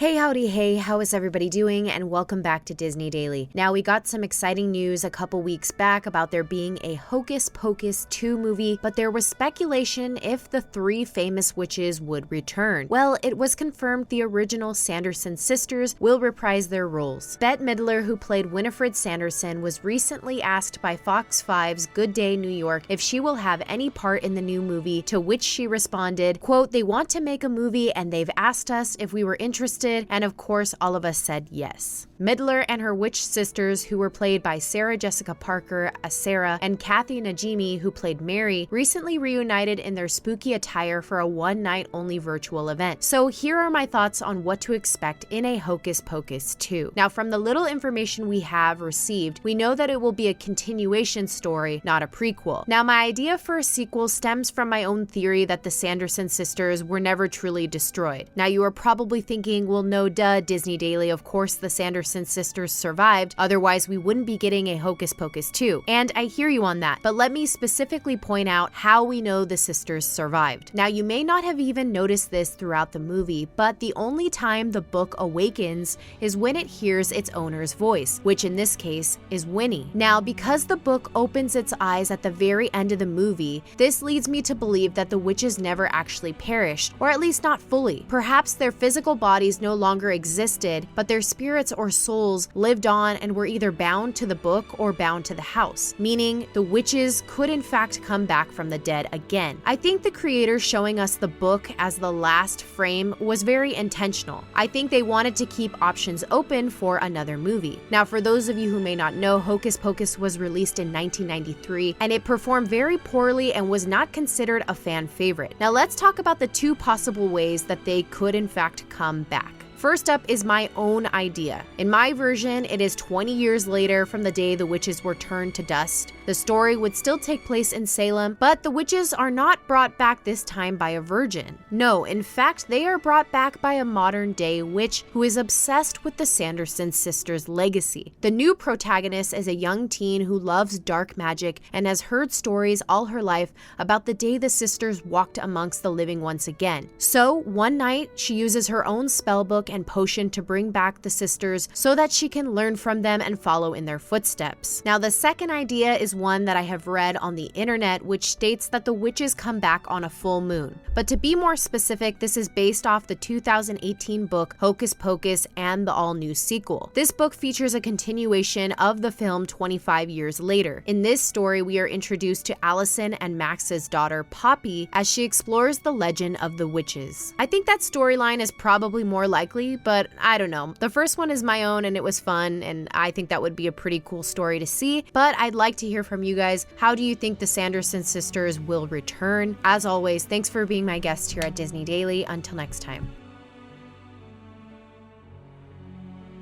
Hey howdy hey, how is everybody doing, and welcome back to Disney Daily. Now, we got some exciting news a couple weeks back about there being a Hocus Pocus 2 movie, but there was speculation if the three famous witches would return. Well, it was confirmed the original Sanderson sisters will reprise their roles. Bette Midler, who played Winifred Sanderson, was recently asked by Fox 5's Good Day New York if she will have any part in the new movie, to which she responded, quote, "They want to make a movie and they've asked us if we were interested, and of course all of us said yes." Midler and her witch sisters, who were played by Sarah Jessica Parker as Sarah and Kathy Najimy, who played Mary, recently reunited in their spooky attire for a one-night only virtual event. So here are my thoughts on what to expect in a Hocus Pocus 2. Now, from the little information we have received, we know that it will be a continuation story, not a prequel. Now, my idea for a sequel stems from my own theory that the Sanderson sisters were never truly destroyed. Now, you are probably thinking, well, no duh, Disney Daily, of course the Sanderson sisters survived, otherwise we wouldn't be getting a Hocus Pocus 2. And I hear you on that, but let me specifically point out how we know the sisters survived. Now, you may not have even noticed this throughout the movie, but the only time the book awakens is when it hears its owner's voice, which in this case is Winnie. Now, because the book opens its eyes at the very end of the movie, this leads me to believe that the witches never actually perished, or at least not fully. Perhaps their physical bodies no longer existed, but their spirits or souls lived on and were either bound to the book or bound to the house, meaning the witches could in fact come back from the dead again. I think the creator showing us the book as the last frame was very intentional. I think they wanted to keep options open for another movie. Now, for those of you who may not know, Hocus Pocus was released in 1993, and it performed very poorly and was not considered a fan favorite. Now, let's talk about the two possible ways that they could in fact come back. First up is my own idea. In my version, it is 20 years later from the day the witches were turned to dust. The story would still take place in Salem, but the witches are not brought back this time by a virgin. No, in fact, they are brought back by a modern-day witch who is obsessed with the Sanderson sisters' legacy. The new protagonist is a young teen who loves dark magic and has heard stories all her life about the day the sisters walked amongst the living once again. So, one night, she uses her own spellbook and potion to bring back the sisters so that she can learn from them and follow in their footsteps. Now, the second idea is one that I have read on the internet, which states that the witches come back on a full moon. But to be more specific, this is based off the 2018 book Hocus Pocus and the all-new sequel. This book features a continuation of the film 25 years later. In this story, we are introduced to Allison and Max's daughter Poppy as she explores the legend of the witches. I think that storyline is probably more likely, but I don't know. The first one is my own and it was fun, and I think that would be a pretty cool story to see, but I'd like to hear from you guys. How do you think the Sanderson sisters will return? As always, thanks for being my guest here at Disney Daily. Until next time.